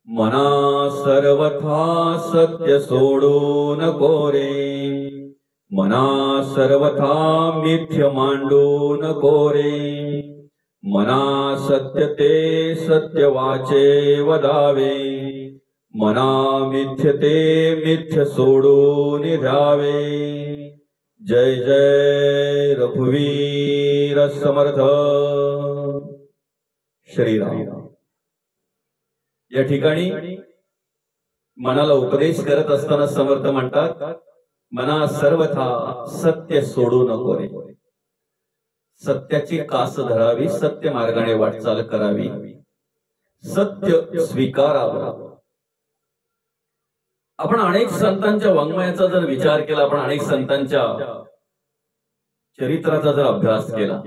मना सर्वथा सत्य सोडू नको रे, मना सर्वथा मिथ्य मांडू नको रे, मना सत्य ते सत्य वाचे वदावे, मना मिथ्य ते मिथ्य सोडून द्यावे। जय जय रघुवीर समर्थ श्रीराम। या ठिकाणी मनाला उपदेश करत असताना समर्थ म्हणतात, मना सर्वथा सत्य सोडू नको रे, सत्याची कास धरावी, सत्य मार्गाने वाटचाल करावी, सत्य स्वीकारावं। आपण अनेक संतांच्या वाङ्मयाचा जर विचार केला, आपण अनेक संतांच्या चरित्राचा जर अभ्यास केला,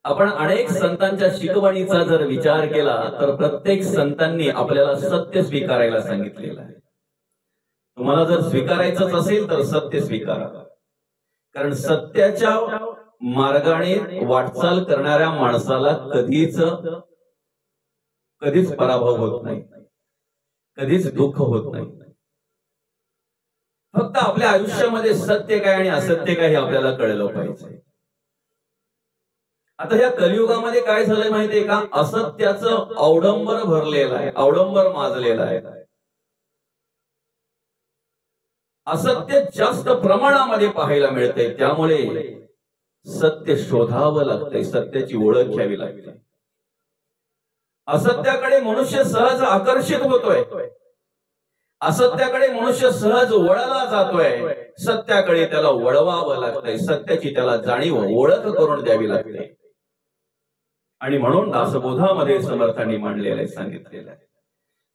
आपण अनेक संतांच्या शिकवणीचा जर विचार केला, तर प्रत्येक संतांनी आपल्याला सत्य स्वीकारायला सांगितलेलं आहे। तुम्हाला जर स्वीकारायचंच असेल तर सत्य स्वीकारा, कारण सत्याच्या मार्गाने वाटचाल करणाऱ्या माणसाला कधीच पराभव होत नाही, कधीच दुःख होत नाही। फक्त आपल्या आयुष्यामध्ये सत्य काय आणि असत्य काय हे आपल्याला कळलं पाहिजे। आता या कलियुगामध्ये काय झालंय माहितीये का, असत्याचं अवडंबर भरलेलं आहे, अवडंबर माजलेलं आहे। असत्य जास्त प्रमाणामध्ये पाहायला मिळते, त्यामुळे सत्य शोधावं लागतंय, सत्याची ओळख घ्यावी लागते। असत्याकडे मनुष्य सहज आकर्षित होतोय, असत्याकडे मनुष्य सहज वळला जातोय, सत्याकडे त्याला वळवावं लागतंय, सत्याची त्याला जाणीव ओळख करून द्यावी लागते। आणि म्हणून दासबोधामध्ये समर्थांनी मांडलेलं आहे, सांगितलेलं आहे,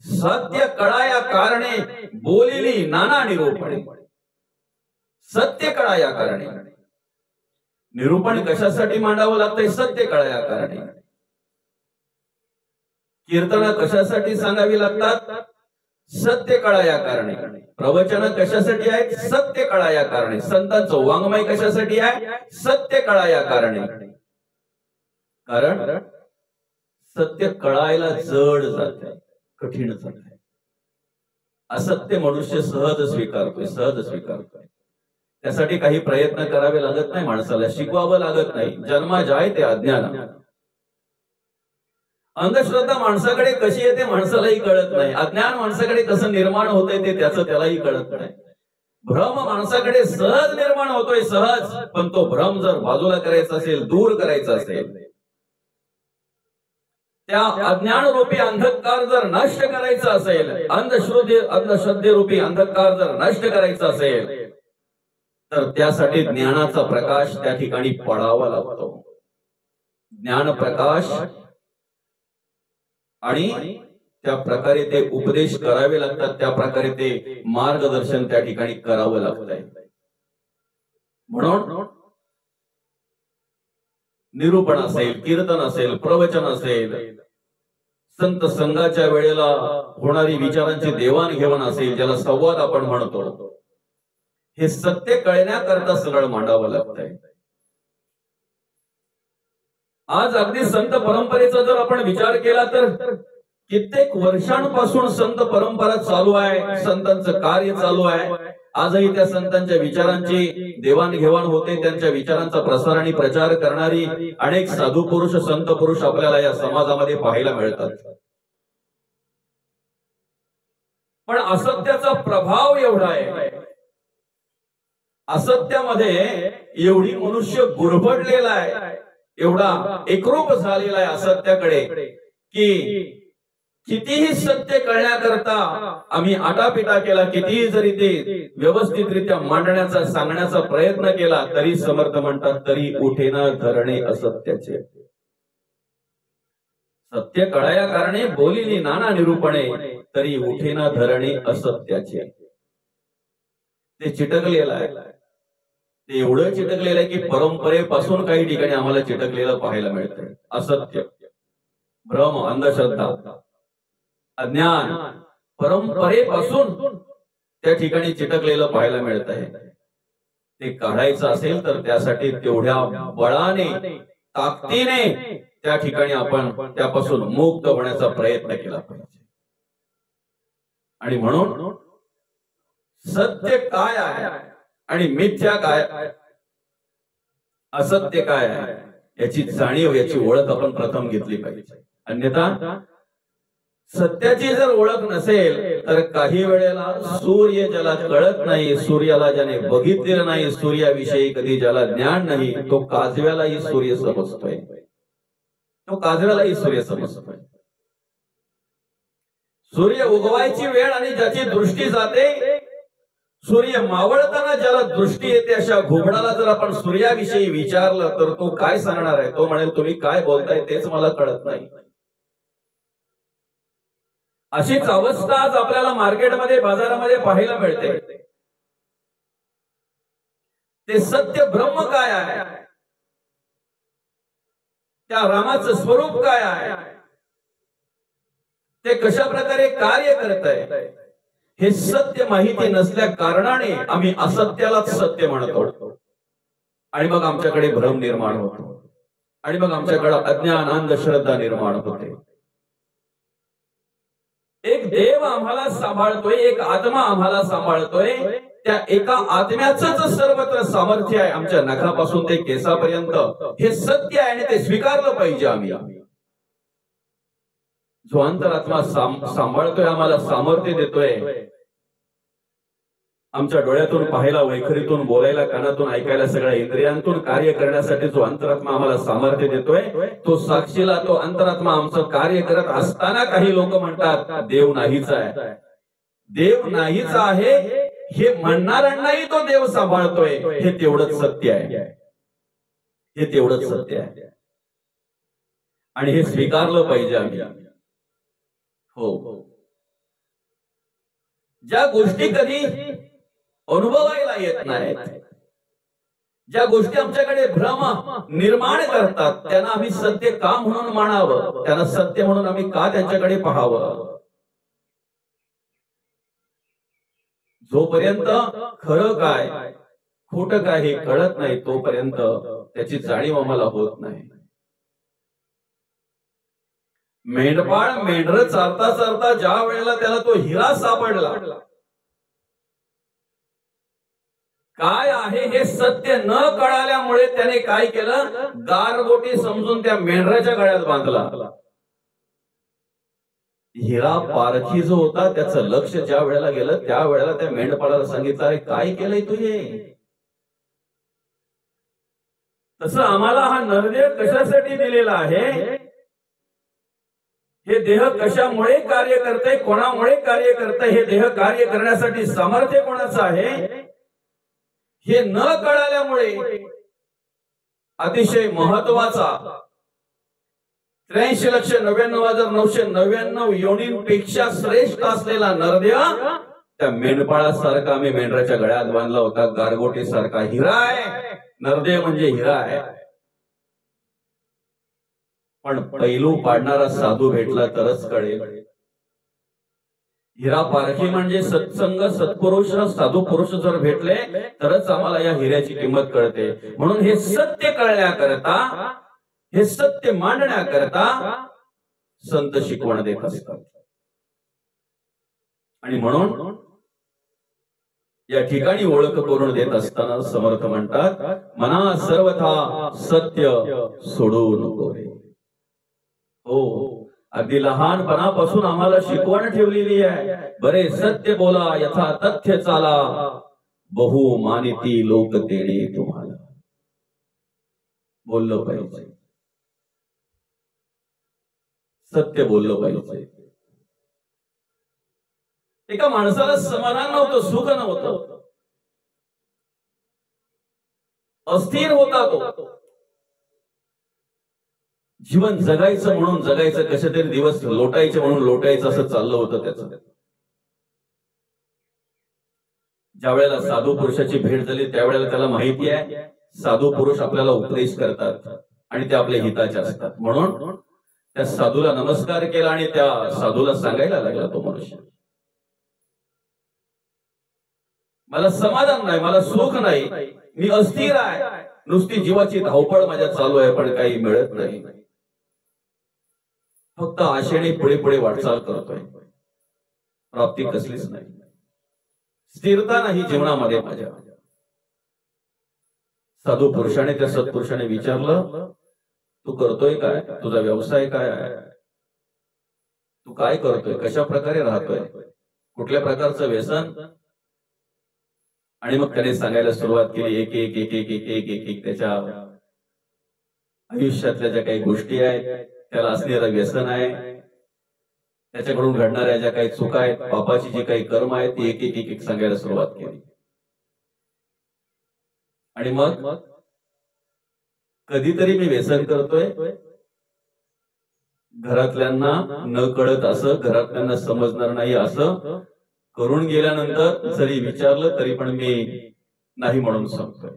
सत्य कळाया कारणे बोलिली नाना निरूपणे। सत्य कळाया कारणे, निरूपण कशासाठी मांडावं लागतंय, सत्य कळाया कारणे। कीर्तन कशासाठी सांगावी लागतात, सत्य कळाया कारणे। प्रवचन कशासाठी आहेत, सत्य कळाया कारणे। संतांचं वाङ्मय कशासाठी आहे, सत्य कळाया कारणे। कारण सत्य कळायला जड जात आहे, कठीण जात आहे। असत्य मनुष्य सहज स्वीकारतोय, सहज स्वीकारतोय। त्यासाठी काही प्रयत्न करावे लागत नाही, माणसाला शिकवावं लागत नाही, जन्मा जाय ते अज्ञान। अंधश्रद्धा माणसाकडे कशी येते माणसालाही कळत नाही, अज्ञान माणसाकडे कसं निर्माण होतंय ते त्यालाही कळत नाही। भ्रम माणसाकडे सहज निर्माण होतोय, सहज, पण तो भ्रम जर बाजूला करायचा असेल, दूर करायचा असेल, त्या अज्ञान रूपी अंधकार जर नष्ट करायचा असेल, अंधश्रद्धेरूपी अंधकार जर नष्ट करायचा असेल, तर त्यासाठी ज्ञानाचा प्रकाश त्या ठिकाणी पडावा लागतो। ज्ञान प्रकाश आणि त्या प्रकारे ते उपदेश करावे लागतात, त्या प्रकारे ते मार्गदर्शन त्या ठिकाणी करावं लागतंय। म्हणून निरूपण असेल, कीर्तन असेल, प्रवचन असेल, संत संघाच्या वेळेला होणारी विचारांची देवाणघेवाण असेल, ज्याला संवाद आपण म्हणतो, हे सत्य कळण्याकरता सगळं मांडावं लागतंय। आज अगदी संत परंपरेचा जर आपण विचार केला तर कित्येक वर्षांपासून संत परंपरा चालू आहे, संतांचं कार्य चालू आहे। आजही त्या संतांच्या विचारांची देवाणघेवाण होते, त्यांच्या विचारांचा प्रसार आणि प्रचार करणारी अनेक साधू पुरुष, संत पुरुष आपल्याला या समाजामध्ये पाहायला मिळतात। पण असत्याचा प्रभाव एवढा आहे, असत्यामध्ये एवढी मनुष्य गुरफटलेला आहे, एवढा एकरूप झालेला आहे असत्याकडे, की कितीही सत्य कळण्याकरता आम्ही आटापिटा केला, कितीही जरी ते व्यवस्थितरित्या मांडण्याचा सांगण्याचा प्रयत्न केला, तरी समर्थ म्हणतात, तरी उठेना धरणे असत्याचे। सत्य कळाया कारणे बोलिली नाना निरूपणे, तरी उठेना धरणे असत्याचे। ते चिटकलेलं आहे, ते एवढं चिटकलेलं आहे की परंपरेपासून काही ठिकाणी आम्हाला चिटकलेलं पाहायला मिळतं। असत्य, भ्रम, अंधश्रद्धा, अज्ञान परंपरेपासून त्या ठिकाणी चिटकलेलं पाहायला मिळत आहे। ते काढायचं असेल तर त्यासाठी तेवढ्या बळाने, ताकदीने त्या ठिकाणी आपण त्यापासून मुक्त होण्याचा प्रयत्न केला पाहिजे. आणि म्हणून सत्य काय आहे आणि मिथ्या काय, असत्य काय आहे याची जाणीव, याची ओळख आपण प्रथम घेतली पाहिजे. अन्यथा सत्याची जर ओळख नसेल तर काही वेळेला सूर्य ज्याला कळत नाही, सूर्याला ज्याने बघितलेलं नाही, सूर्याविषयी कधी ज्याला ज्ञान नाही, तो काजव्यालाही सूर्य समजतोय, तो काजव्यालाही सूर्य समजतोय. सूर्य उगवायची वेळ आणि ज्याची दृष्टी जाते, सूर्य मावळताना ज्याला दृष्टी येते, अशा घोबडाला जर आपण सूर्याविषयी विचारलं तर तो काय सांगणार आहे? तो म्हणेल तुम्ही काय बोलताय तेच मला कळत नाही. अशीच अवस्था आज आपल्याला मार्केटमध्ये, बाजारामध्ये पाहायला मिळते. ते सत्य ब्रह्म काय आहे, त्या रामाचं स्वरूप काय आहे, ते कशा प्रकारे कार्य करत आहे, हे सत्य माहिती नसल्या कारणाने आम्ही असत्यालाच सत्य म्हणतो. आणि मग आमच्याकडे भ्रम निर्माण होतो आणि मग आमच्याकडे अज्ञान, अंधश्रद्धा निर्माण होते. एक देव आम्हाला सांभाळतोय, एक आत्मा आम्हाला सांभाळतोय. त्या एका आत्म्याचंच सर्वत्र सामर्थ्य आहे, आमच्या नखापासून ते केसापर्यंत. हे सत्य आहे आणि ते स्वीकारलं पाहिजे आम्ही. जो अंतरात्मा सांभाळतोय, आम्हाला सामर्थ्य देतोय, आमच्या डोळ्यातून पाहायला, वैखरीतून बोलायला, कानातून ऐकायला, सगळ्या इंद्रियांतून कार्य करण्यासाठी जो अंतरात्मा आम्हाला सामर्थ्य देतोय, तो साक्षीला तो अंतरात्मा आमचं कार्य करत असताना काही लोक म्हणतात देव नाहीच आहे. देव नाहीच आहे हे म्हणणाऱ्यांनाही तो देव सांभाळतोय, हे तेवढंच सत्य आहे, हे तेवढंच सत्य आहे. आणि हे स्वीकारलं पाहिजे आम्ही. हो, ज्या गोष्टी कधी अनुभवायला येत नाहीत, ज्या गोष्टी आमच्याकडे भ्रम निर्माण करतात, त्यांना आम्ही सत्य का म्हणून मानावं, त्यांना सत्य म्हणून आम्ही का त्यांच्याकडे पाहावं. जोपर्यंत खरं काय खोटं काय हे कळत नाही, तोपर्यंत त्याची जाणीव आम्हाला होत नाही. मेंढपाळ मेंढर चालता चालता ज्या वेळेला त्याला तो हिरा सापडला, काय आहे हे सत्य न कळाल्यामुळे त्याने काय केलं, गारगोटी समजून त्या मेंढराच्या गळ्यात बांधला. हिरा पारखी जो होता त्याचं लक्ष ज्या वेळेला गेलं, त्या वेळेला त्या मेंढपाळाला सांगितलं, अरे काय केलंय तुझे. तसं आम्हाला हा नरदेह कशासाठी दिलेला आहे, हे देह कशामुळे कार्य करते, कोणामुळे कार्य करते, हे देह कार्य करण्यासाठी सामर्थ्य कोणाचं आहे, हे न कळाल्यामुळे अतिशय महत्वाचा 83,99,999 योनींपेक्षा श्रेष्ठ असलेला नरदेह त्या मेंढपाळासारखा आम्ही मेंढराच्या गळ्यात बांधला होता. गारगोटी सारखा हिरा आहे, नरदेह म्हणजे हिरा आहे. पण पैलू पाडणारा साधू भेटला तरच कळेल. हिरा पारखी म्हणजे सत्संग, सत्पुरुष, साधू पुरुष जर भेटले तरच आम्हाला या हिऱ्याची किंमत कळते. म्हणून हे सत्य कळण्याकरता, हे सत्य मांडण्याकरता संत शिकवण देत असतात. आणि म्हणून या ठिकाणी ओळख करून देत असताना समर्थ म्हणतात, मना सर्वथा सत्य सोडू नको रे. हो, अगदी लहानपणापासून आम्हाला शिकवण ठेवलेली आहे, बरे सत्य बोला, यथा तथ्य चाला, बहु मानिती लोक तेणे तुम्हाला. बोललं पाहिजे, सत्य बोललं पाहिजे. एका माणसाला समाधान नव्हतं, सुख नव्हतं, अस्थिर होता तो. जीवन जगायचं म्हणून जगायचं, कसे तरी दिवस लोटायचे म्हणून लोटायचं, असं चाललं होतं त्याचं. ज्या वेळेला साधू पुरुषाची भेट झाली त्यावेळेला त्याला माहिती आहे साधू पुरुष आपल्याला उपदेश करतात आणि ते आपल्या हिताचे असतात. म्हणून त्या साधूला नमस्कार केला आणि त्या साधूला सांगायला लागला तो मनुष्य, मला समाधान नाही, मला सुख नाही, मी अस्थिर आहे, नुसती जीवाची धावपळ माझ्या चालू आहे, पण काही मिळत नाही. फक्त आशेने पुढे पुढे वाटचाल करतोय, प्राप्ती कसलीच नाही, स्थिरता नाही जीवनामध्ये माझ्या. साधू पुरुषाने त्या सत्पुरुषाने विचारलं, तू करतोय काय, तुझा व्यवसाय काय आहे, तू काय करतोय, कशा प्रकारे राहतोय, कुठल्या प्रकारचं व्यसन. आणि मग त्याने सांगायला सुरुवात केली एक एक एक एक एक एक एक एक त्याच्या आयुष्यातल्या ज्या काही गोष्टी आहेत, त्याला असणारं व्यसन आहे, त्याच्याकडून घडणाऱ्या ज्या काही चुका आहेत, पापाची जी काही कर्म आहेत, ती एक एक एक एक सांगायला सुरुवात केली. आणि मग कधीतरी मी व्यसन करतोय, घरातल्यांना न कळत असं, घरातल्यांना समजणार नाही असं करून गेल्यानंतर जरी विचारलं तरी पण मी नाही म्हणून सांगतोय.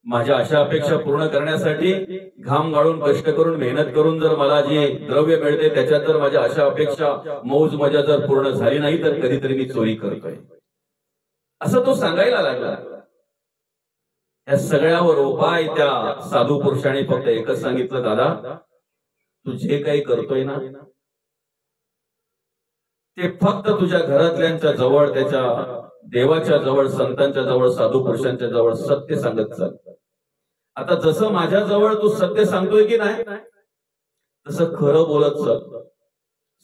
माझ्या अशा अपेक्षा पूर्ण करण्यासाठी घाम गाळून कष्ट करून मेहनत करून जर मला जे द्रव्य मिळते त्याच्यात जर माझ्या अशा अपेक्षा मौज मजा जर पूर्ण झाली नाही तर कधीतरी मी चोरी करतोय असं तो सांगायला लागला. या सगळ्यावर उपाय त्या साधू पुरुषाने फक्त एकच सांगितलं, दादा तू जे काही करतोय ना ते फक्त तुझ्या घरातल्यांच्या जवळ, त्याच्या देवाच्या जवळ, संतांच्या जवळ, साधू पुरुषांच्या जवळ सत्य सांगत चाल. आता जसं माझ्या जवळ तू सत्य सांगतोय की नाही तसं खरं बोलत चल,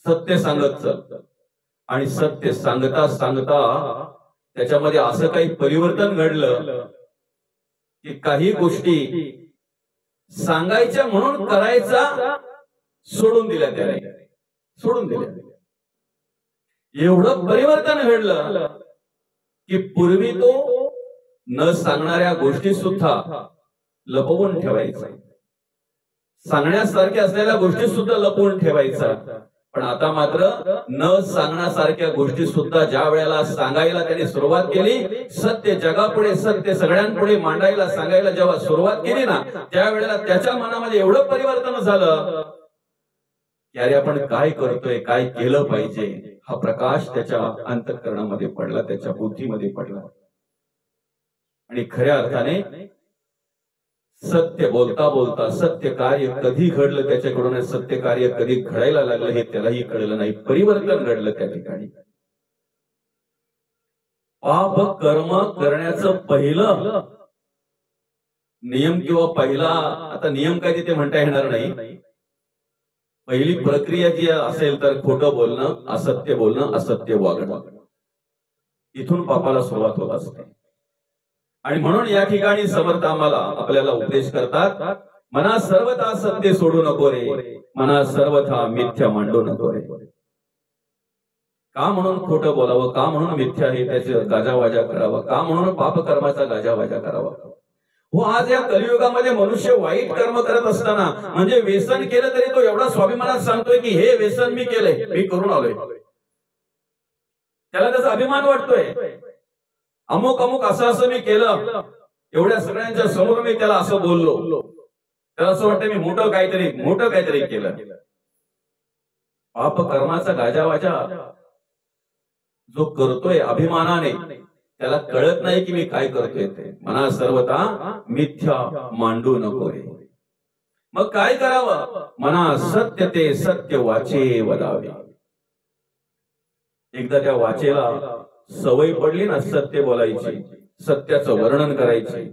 सत्य सांगत चल. आणि सत्य सांगता सांगता त्याच्यामध्ये असं काही परिवर्तन घडलं की काही गोष्टी सांगायच्या म्हणून करायचा सोडून दिल्या, त्याने सोडून दिल्या. एवढं परिवर्तन घडलं की पूर्वी तो न सांगणाऱ्या गोष्टी सुद्धा लपवून ठेवायचा, सांगण्यासारख्या असलेल्या गोष्टी सुद्धा लपवून ठेवायचा. पण आता मात्र न सांगण्यासारख्या गोष्टी सुद्धा ज्या वेळेला सांगायला त्याने सुरुवात केली, सत्य जगापुढे, सत्य सगळ्यांपुढे मांडायला सांगायला जेव्हा सुरुवात केली ना त्यावेळेला त्याच्या मनामध्ये एवढं परिवर्तन झालं की अरे आपण काय करतोय, काय केलं पाहिजे, हा प्रकाश त्याच्या अंतःकरणामध्ये पडला, त्याच्या बुद्धीमध्ये पडला. आणि खऱ्या अर्थाने सत्य बोलता बोलता सत्य कार्य कधी घडलं त्याच्याकडून, सत्य कार्य कधी घडायला लागलं हे त्यालाही कळलं नाही. परिवर्तन घडलं त्या ठिकाणी. पाप कर्म करण्याचं पहिलं नियम किंवा पहिला, आता नियम काय तिथे म्हणता येणार नाही, पहिली प्रक्रिया जी असेल तर खोटं बोलणं, असत्य बोलणं, असत्य वागणं, इथून पापाला सुरुवात होत असते. आणि म्हणून या ठिकाणी समर्थ आम्हाला आपल्याला उपदेश करतात, मना सर्वथा सत्य सोडू नको रे, मना सर्वथा मिथ्या मांडू नको रे. का म्हणून खोटं बोलावं, का म्हणून मिथ्या हे त्याचे गाजावाजा करावा, का म्हणून पाप कर्माचा गाजावाजा करावा. हो, आज या कलियुगामध्ये मनुष्य वाईट कर्म करत असताना, म्हणजे व्यसन केलं तरी तो एवढा स्वाभिमानात सांगतोय की हे व्यसन मी केलंय, मी करून आलोय. त्याला त्याचा अभिमान वाटतोय, अमुक अमुक असं असं मी केलं, एवढ्या सगळ्यांच्या समोर मी त्याला असं बोललो, त्याला असं वाटतं मी मोठं काहीतरी केलं. पाप कर्माचा गाजावाजा जो करतोय अभिमानाने, त्याला कळत नाही की मी काय करतोय ते. मना सर्वथा मिथ्या मांडू नको रे. मग काय करावं, मना सत्य ते सत्य वाचे वदावे. एकदा त्या वाचेला सवय पडली ना सत्य बोलायची, सत्याचं वर्णन करायची,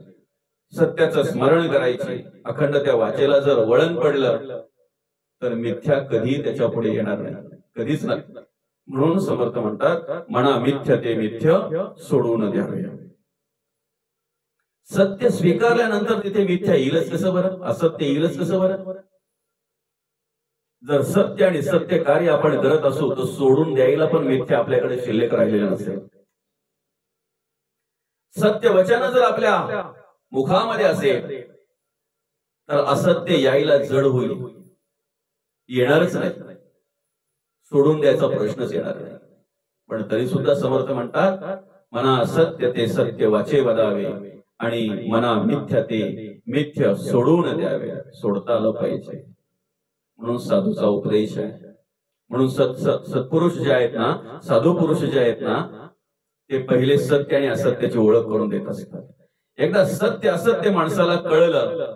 सत्याचं स्मरण करायची, अखंड त्या वाचेला जर वळण पडलं तर मिथ्या कधी त्याच्या पुढे येणार नाही, कधीच नाही. म्हणून समर्थ म्हणतात, म्हणा मिथ्य ते मिथ्य सोडून द्यावे. सत्य स्वीकारल्यानंतर तिथे मिथ्या येईलच कसं बरं, असत्य येईलच कसं बरं. जर सत्य आणि सत्य कार्य आपण करत असू तर सोडून द्यायला पण मिथ्या आपल्याकडे शिल्लक राहिलेलं नसेल. सत्य वचन जर आपल्या मुखामध्ये असेल तर असत्य यायला जड होईल, येणारच नाही, सोडून द्यायचा प्रश्नच येणार नाही. पण तरी सुद्धा समर्थ म्हणतात, मना सत्य ते सत्य वाचे वदावे आणि मना मिथ्या ते मिथ्य सोडून द्यावे, सोडता आलं पाहिजे. म्हणून साधूचा उपदेश आहे. म्हणून सत्पुरुष जे आहेत ना, साधू पुरुष जे आहेत ना, ते पहिले सत्य आणि असत्याची ओळख करून देत असतात. एकदा सत्य असत्य माणसाला कळलं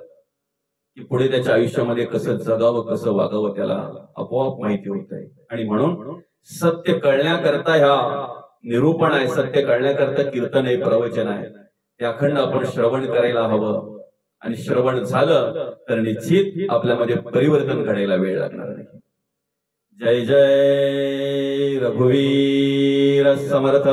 की पुढे त्याच्या आयुष्यामध्ये कसं जगावं कसं वागावं त्याला आपोआप माहिती होत आहे. आणि म्हणून सत्य कळण्याकरता ह्या निरूपण आहे, सत्य कळण्याकरता कीर्तन आहे, प्रवचन आहे, ते अखंड आपण श्रवण करायला हवं. आणि श्रवण झालं तर निश्चित आपल्यामध्ये परिवर्तन घडायला वेळ लागणार नाही. जय जय रघुवीर समर्थ.